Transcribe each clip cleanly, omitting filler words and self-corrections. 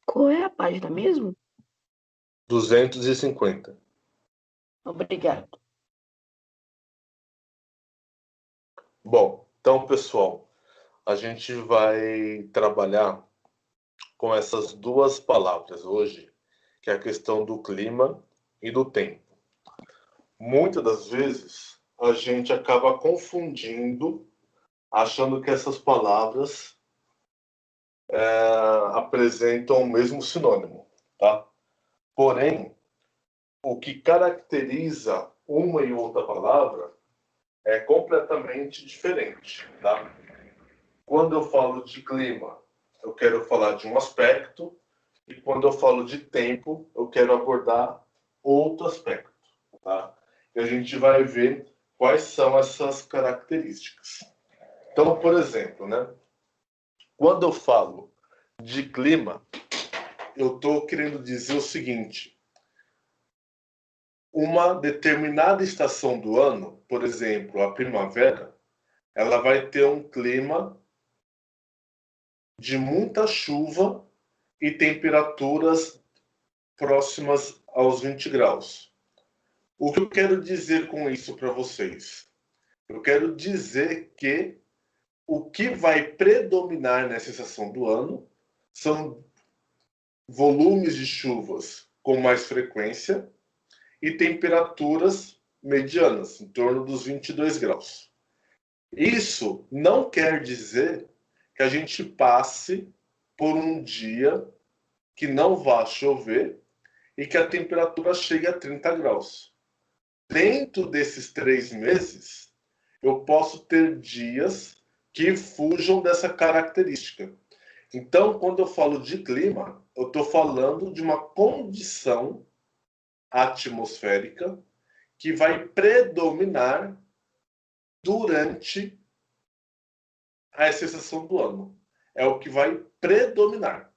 Qual é a página mesmo? 250. Obrigado. Bom, então, pessoal, a gente vai trabalhar com essas duas palavras hoje, que é a questão do clima e do tempo. Muitas das vezes, a gente acaba confundindo, achando que essas palavras apresentam o mesmo sinônimo, tá? Porém, o que caracteriza uma e outra palavra é completamente diferente, tá? Quando eu falo de clima, eu quero falar de um aspecto, e quando eu falo de tempo, eu quero abordar outro aspecto, tá? E a gente vai ver quais são essas características. Então, por exemplo, né? Quando eu falo de clima, eu estou querendo dizer o seguinte: uma determinada estação do ano, por exemplo, a primavera, ela vai ter um clima de muita chuva e temperaturas próximas aos 20 graus. O que eu quero dizer com isso para vocês? Eu quero dizer que o que vai predominar nessa estação do ano são volumes de chuvas com mais frequência e temperaturas medianas, em torno dos 22 graus. Isso não quer dizer que a gente passe por um dia que não vá chover e que a temperatura chegue a 30 graus. Dentro desses 3 meses, eu posso ter dias que fujam dessa característica. Então, quando eu falo de clima, eu estou falando de uma condição atmosférica que vai predominar durante a estação do ano. É o que vai predominar,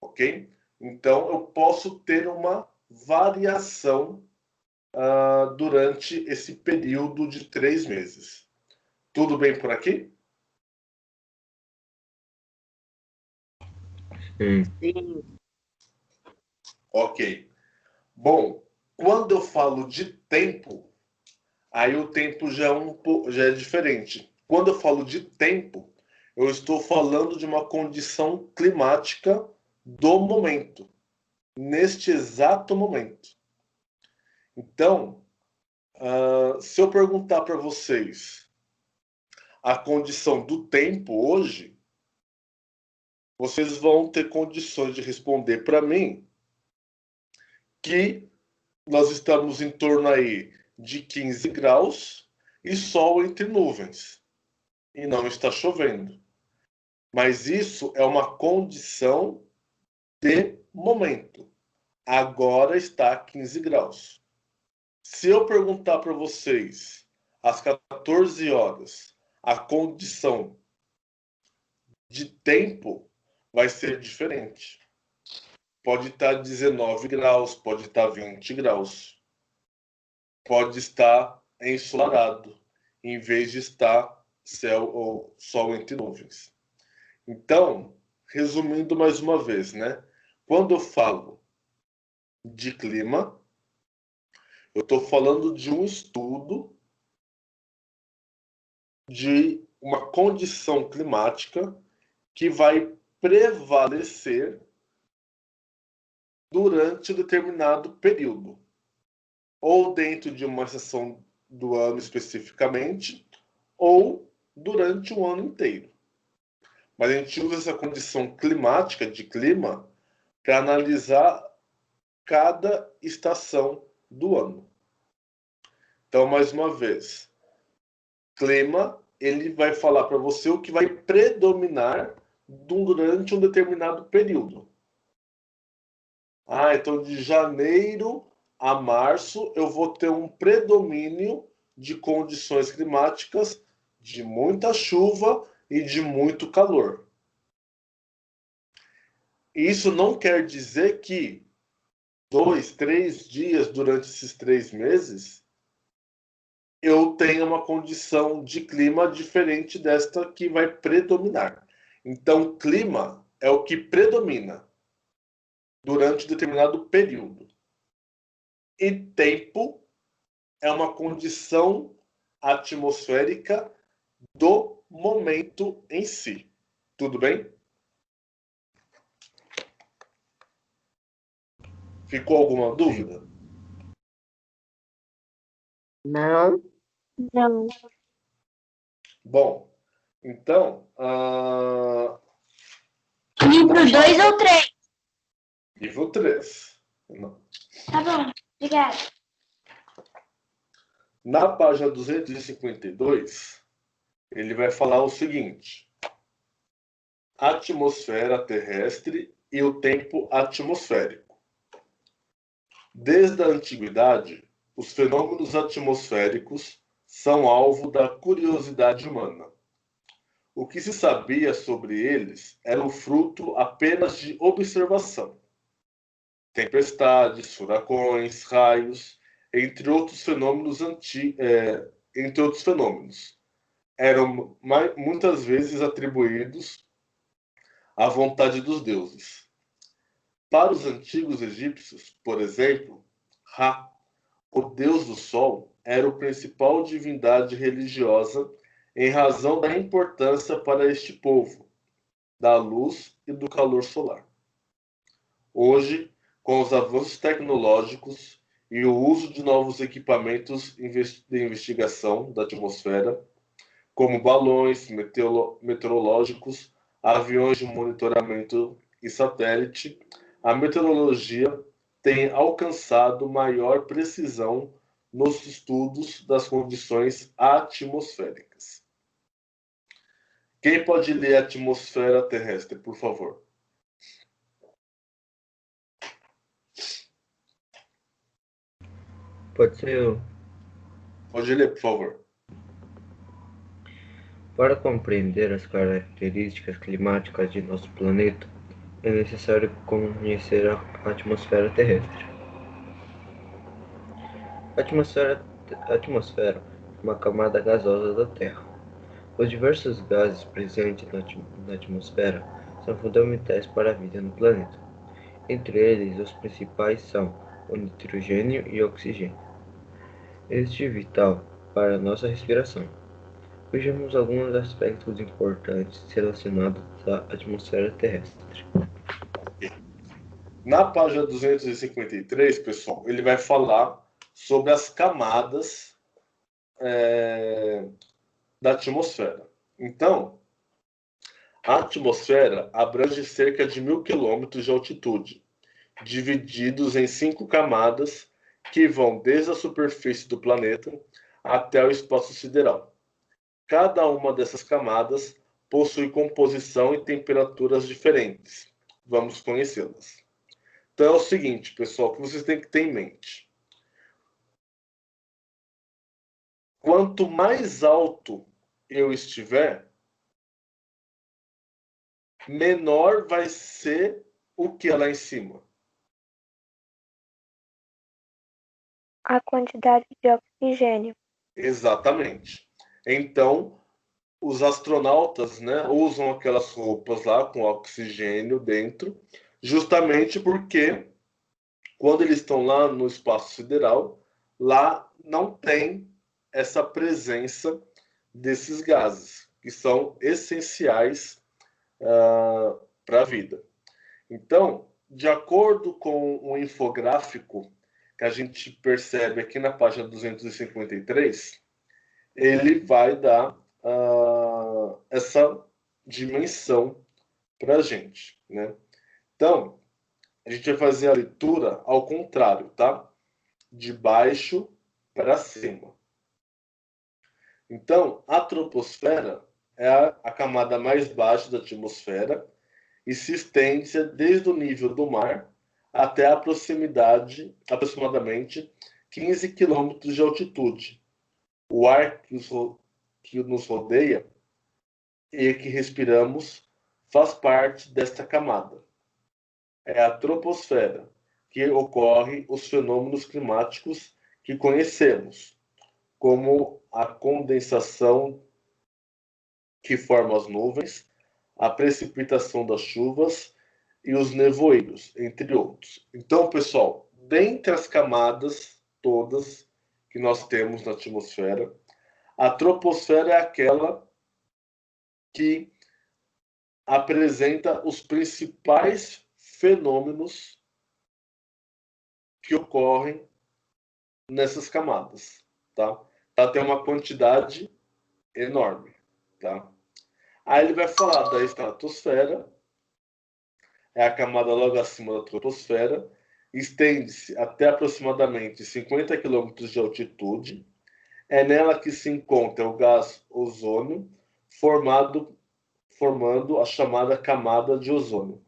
ok? Então, eu posso ter uma variação durante esse período de 3 meses. Tudo bem por aqui? Sim. Ok. Bom, quando eu falo de tempo, aí o tempo já é diferente. Quando eu falo de tempo, eu estou falando de uma condição climática do momento, neste exato momento. Então, se eu perguntar para vocês a condição do tempo hoje, vocês vão ter condições de responder para mim que nós estamos em torno aí de 15 graus e sol entre nuvens. E não está chovendo. Mas isso é uma condição de momento. Agora está 15 graus. Se eu perguntar para vocês, às 14 horas, a condição de tempo vai ser diferente. Pode estar 19 graus, pode estar 20 graus. Pode estar ensolarado, em vez de estar céu ou sol entre nuvens. Então, resumindo mais uma vez, né? Quando eu falo de clima, eu estou falando de um estudo de uma condição climática que vai prevalecer durante um determinado período, ou dentro de uma estação do ano especificamente, ou durante o ano inteiro. Mas a gente usa essa condição climática, de clima, para analisar cada estação do ano. Então, mais uma vez, clima, ele vai falar para você o que vai predominar durante um determinado período. Então de janeiro a março eu vou ter um predomínio de condições climáticas de muita chuva e de muito calor. Isso não quer dizer que 2, 3 dias durante esses 3 meses eu tenha uma condição de clima diferente desta que vai predominar. Então, clima é o que predomina durante determinado período. E tempo é uma condição atmosférica do momento em si. Tudo bem? Ficou alguma dúvida? Não. Não. Bom, então, Livro 2 ou 3? livro 3. Tá bom, obrigada. Na página 252, ele vai falar o seguinte: atmosfera terrestre e o tempo atmosférico. Desde a antiguidade, os fenômenos atmosféricos são alvo da curiosidade humana. O que se sabia sobre eles era o fruto apenas de observação. Tempestades, furacões, raios, entre outros fenômenos eram muitas vezes atribuídos à vontade dos deuses. Para os antigos egípcios, por exemplo, Ra, o deus do sol, era a principal divindade religiosa em razão da importância para este povo da luz e do calor solar. Hoje, com os avanços tecnológicos e o uso de novos equipamentos de investigação da atmosfera, como balões meteorológicos, aviões de monitoramento e satélite, a meteorologia tem alcançado maior precisão nos estudos das condições atmosféricas. Quem pode ler a atmosfera terrestre, por favor? Pode ser eu. Pode ler, por favor. Para compreender as características climáticas de nosso planeta, é necessário conhecer a atmosfera terrestre. A atmosfera é uma camada gasosa da Terra. Os diversos gases presentes na atmosfera são fundamentais para a vida no planeta. Entre eles, os principais são o nitrogênio e o oxigênio. Este é vital para a nossa respiração. Vejamos alguns aspectos importantes relacionados à atmosfera terrestre. Na página 253, pessoal, ele vai falar sobre as camadas da atmosfera. Então, a atmosfera abrange cerca de 1.000 quilômetros de altitude, divididos em 5 camadas que vão desde a superfície do planeta até o espaço sideral. Cada uma dessas camadas possui composição e temperaturas diferentes. Vamos conhecê-las. Então é o seguinte, pessoal, que vocês têm que ter em mente. Quanto mais alto eu estiver, menor vai ser o que é lá em cima. A quantidade de oxigênio. Exatamente. Então, os astronautas, né, usam aquelas roupas lá com oxigênio dentro, justamente porque quando eles estão lá no espaço sideral, lá não tem essa presença desses gases, que são essenciais para a vida. Então, de acordo com o infográfico que a gente percebe aqui na página 253, ele vai dar essa dimensão para a gente, né? Então, a gente vai fazer a leitura ao contrário, tá? De baixo para cima. Então, a troposfera é a camada mais baixa da atmosfera e se estende desde o nível do mar até a proximidade, aproximadamente 15 quilômetros de altitude. O ar que nos rodeia e que respiramos faz parte desta camada. É a troposfera que ocorre os fenômenos climáticos que conhecemos, como a condensação que forma as nuvens, a precipitação das chuvas e os nevoeiros, entre outros. Então, pessoal, dentre as camadas todas que nós temos na atmosfera, a troposfera é aquela que apresenta os principais fenômenos que ocorrem nessas camadas, tá? Ela tem uma quantidade enorme, tá? Aí ele vai falar da estratosfera, é a camada logo acima da troposfera, estende-se até aproximadamente 50 km de altitude. É nela que se encontra o gás ozônio, formando a chamada camada de ozônio.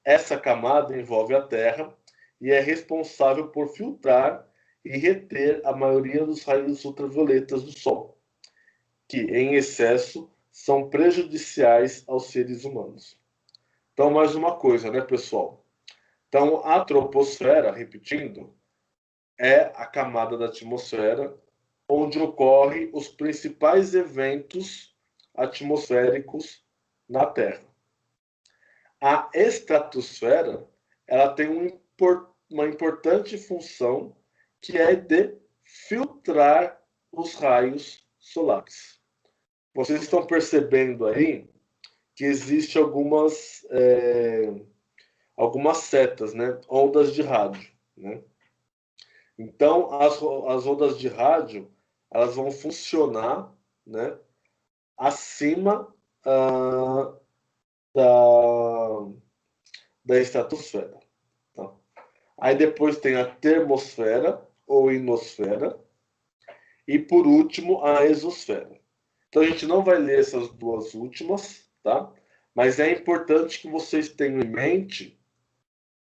Essa camada envolve a Terra e é responsável por filtrar e reter a maioria dos raios ultravioletas do Sol, que, em excesso, são prejudiciais aos seres humanos. Então, mais uma coisa, né, pessoal? Então, a troposfera, repetindo, é a camada da atmosfera onde ocorrem os principais eventos atmosféricos na Terra. A estratosfera, ela tem uma importante função que é de filtrar os raios solares. Vocês estão percebendo aí que existem algumas setas, né? Ondas de rádio, né? Então, as ondas de rádio, elas vão funcionar, né, acima da estratosfera. Tá? Aí depois tem a termosfera ou ionosfera e, por último, a exosfera. Então, a gente não vai ler essas duas últimas, tá? Mas é importante que vocês tenham em mente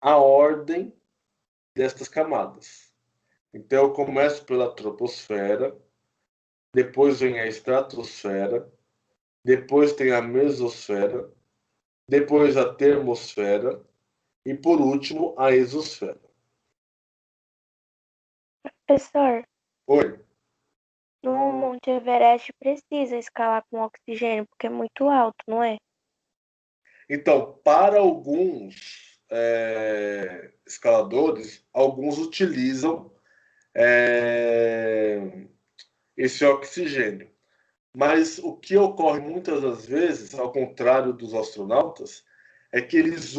a ordem destas camadas. Então, eu começo pela troposfera, depois vem a estratosfera, depois tem a mesosfera, depois a termosfera e, por último, a exosfera. Professor, Oi. no Monte Everest precisa escalar com oxigênio, porque é muito alto, não é? Então, para alguns escaladores, alguns utilizam esse oxigênio. Mas o que ocorre muitas das vezes, ao contrário dos astronautas, é que eles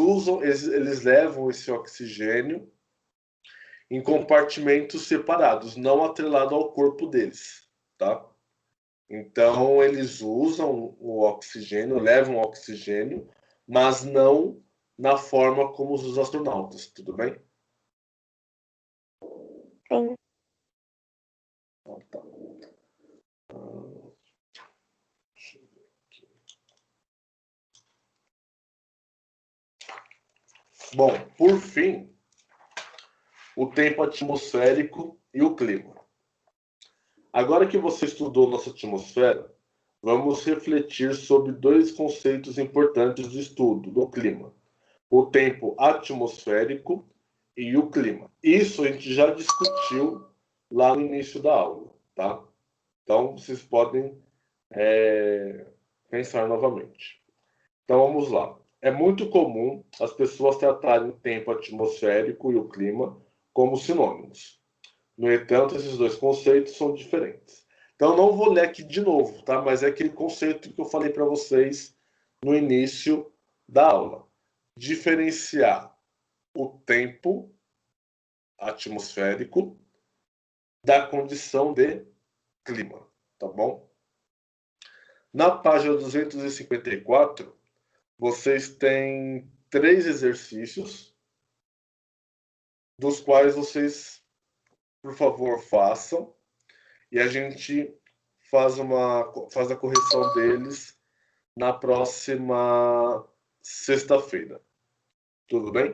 levam esse oxigênio em compartimentos separados, não atrelado ao corpo deles, tá? Então eles usam o oxigênio, levam o oxigênio, mas não na forma como os astronautas, tudo bem? Sim. Então, tá. Bom, por fim, o tempo atmosférico e o clima. Agora que você estudou nossa atmosfera, vamos refletir sobre dois conceitos importantes do estudo do clima: o tempo atmosférico e o clima. Isso a gente já discutiu lá no início da aula, tá? Então, vocês podem pensar novamente. Então, vamos lá. É muito comum as pessoas tratarem o tempo atmosférico e o clima como sinônimos. No entanto, esses dois conceitos são diferentes. Então, não vou ler aqui de novo, tá? Mas é aquele conceito que eu falei para vocês no início da aula. Diferenciar o tempo atmosférico da condição de clima, tá bom? Na página 254, vocês têm 3 exercícios, dos quais vocês, por favor, façam, e a gente faz a correção deles na próxima sexta-feira. Tudo bem?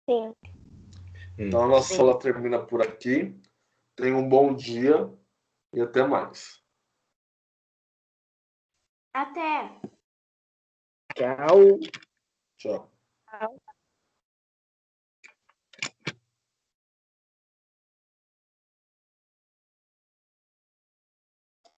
Sim. Então a nossa aula termina por aqui. Tenha um bom dia e até mais. Até. Tchau. Tchau. Tchau.